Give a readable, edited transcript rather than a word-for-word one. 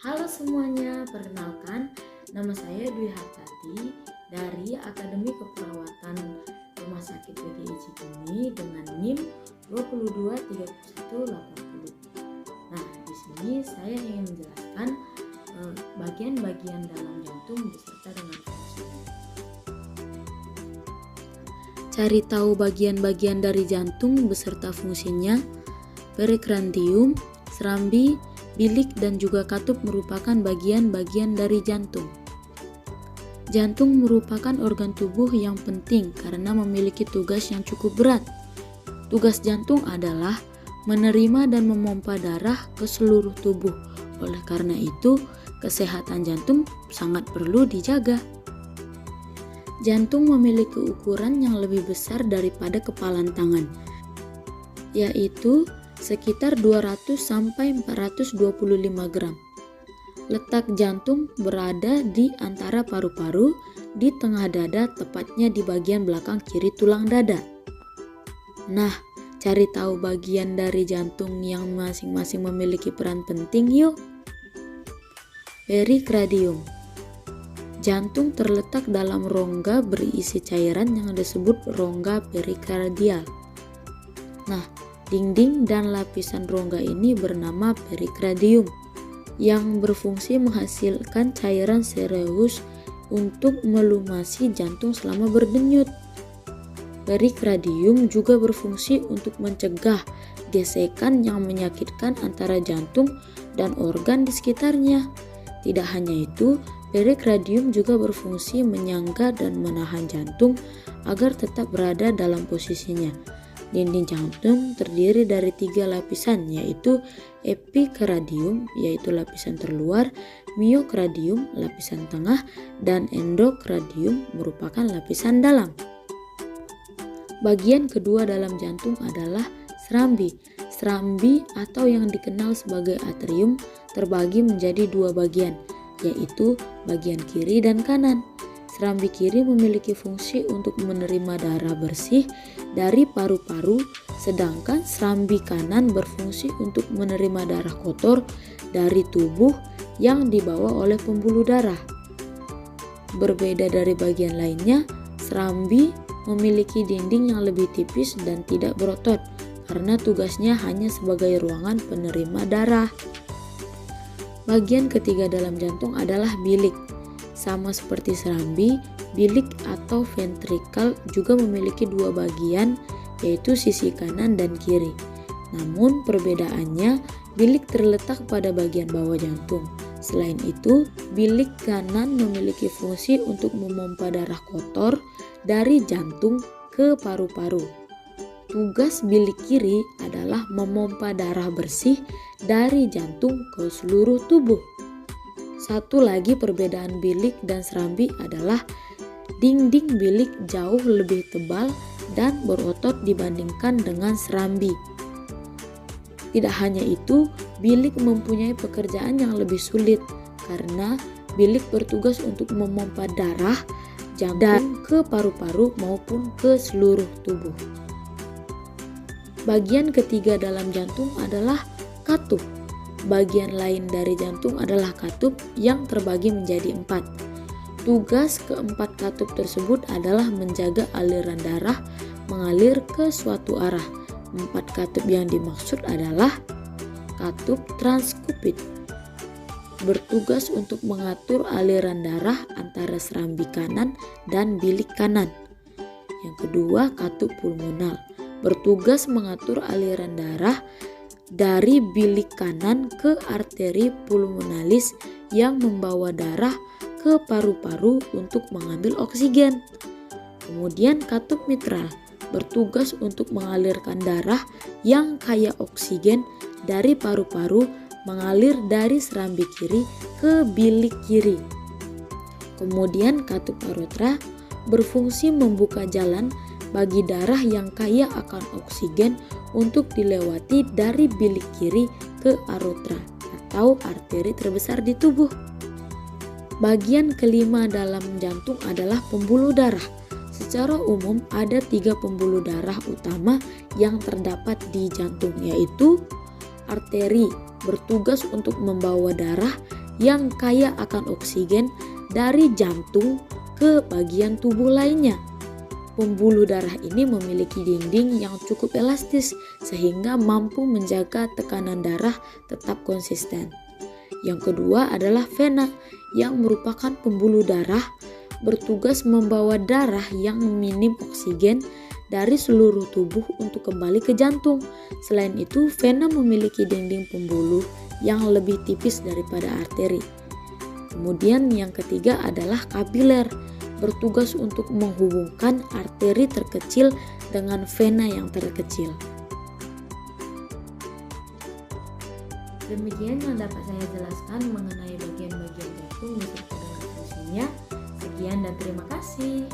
Halo semuanya, perkenalkan nama saya Dwi Hartati dari Akademi Keperawatan Rumah Sakit PGI Cikini dengan NIM 223180. Nah, di sini saya ingin menjelaskan bagian-bagian dalam jantung beserta dengan fungsinya. Cari tahu bagian-bagian dari jantung beserta fungsinya. Perikrandium, serambi, bilik dan juga katup merupakan bagian-bagian dari jantung. Jantung merupakan organ tubuh yang penting karena memiliki tugas yang cukup berat. Tugas jantung adalah menerima dan memompa darah ke seluruh tubuh. Oleh karena itu, kesehatan jantung sangat perlu dijaga. Jantung memiliki ukuran yang lebih besar daripada kepalan tangan, yaitu sekitar 200 sampai 425 gram. Letak jantung berada di antara paru-paru, di tengah dada, tepatnya di bagian belakang kiri tulang dada. Nah, cari tahu bagian dari jantung yang masing-masing memiliki peran penting yuk. Perikardium. Jantung terletak dalam rongga berisi cairan yang disebut rongga perikardial. Nah, dinding dan lapisan rongga ini bernama perikardium yang berfungsi menghasilkan cairan sereus untuk melumasi jantung selama berdenyut. Perikardium juga berfungsi untuk mencegah gesekan yang menyakitkan antara jantung dan organ di sekitarnya. Tidak hanya itu, perikardium juga berfungsi menyangga dan menahan jantung agar tetap berada dalam posisinya. Dinding jantung terdiri dari 3 lapisan, yaitu epikardium, yaitu lapisan terluar, miokardium, lapisan tengah, dan endokardium merupakan lapisan dalam. Bagian kedua dalam jantung adalah serambi. Serambi atau yang dikenal sebagai atrium terbagi menjadi 2 bagian, yaitu bagian kiri dan kanan. Serambi kiri memiliki fungsi untuk menerima darah bersih dari paru-paru, sedangkan serambi kanan berfungsi untuk menerima darah kotor dari tubuh yang dibawa oleh pembuluh darah. Berbeda dari bagian lainnya, serambi memiliki dinding yang lebih tipis dan tidak berotot karena tugasnya hanya sebagai ruangan penerima darah. Bagian ketiga dalam jantung adalah bilik. Sama seperti serambi, bilik atau ventrikel juga memiliki 2 bagian, yaitu sisi kanan dan kiri. Namun perbedaannya, bilik terletak pada bagian bawah jantung. Selain itu, bilik kanan memiliki fungsi untuk memompa darah kotor dari jantung ke paru-paru. Tugas bilik kiri adalah memompa darah bersih dari jantung ke seluruh tubuh. Satu lagi perbedaan bilik dan serambi adalah dinding bilik jauh lebih tebal dan berotot dibandingkan dengan serambi. Tidak hanya itu, bilik mempunyai pekerjaan yang lebih sulit karena bilik bertugas untuk memompa darah jantung ke paru-paru maupun ke seluruh tubuh. Bagian ketiga dalam jantung adalah katup. Bagian lain dari jantung adalah katup yang terbagi menjadi 4. Tugas keempat katup tersebut adalah menjaga aliran darah mengalir ke suatu arah. 4 katup yang dimaksud adalah katup transkupit, bertugas untuk mengatur aliran darah antara serambi kanan dan bilik kanan. Yang kedua, katup pulmonal, bertugas mengatur aliran darah dari bilik kanan ke arteri pulmonalis yang membawa darah ke paru-paru untuk mengambil oksigen. Kemudian katup mitral bertugas untuk mengalirkan darah yang kaya oksigen dari paru-paru mengalir dari serambi kiri ke bilik kiri. Kemudian katup aorta berfungsi membuka jalan bagi darah yang kaya akan oksigen untuk dilewati dari bilik kiri ke aorta atau arteri terbesar di tubuh. Bagian kelima dalam jantung adalah pembuluh darah. Secara umum ada 3 pembuluh darah utama yang terdapat di jantung, yaitu arteri bertugas untuk membawa darah yang kaya akan oksigen dari jantung ke bagian tubuh lainnya. Pembuluh darah ini memiliki dinding yang cukup elastis sehingga mampu menjaga tekanan darah tetap konsisten. Yang kedua adalah vena yang merupakan pembuluh darah bertugas membawa darah yang minim oksigen dari seluruh tubuh untuk kembali ke jantung. Selain itu, vena memiliki dinding pembuluh yang lebih tipis daripada arteri. Kemudian yang ketiga adalah kapiler, bertugas untuk menghubungkan arteri terkecil dengan vena yang terkecil. Demikian yang dapat saya jelaskan mengenai bagian-bagian jantung beserta dengan fungsinya. Sekian dan terima kasih.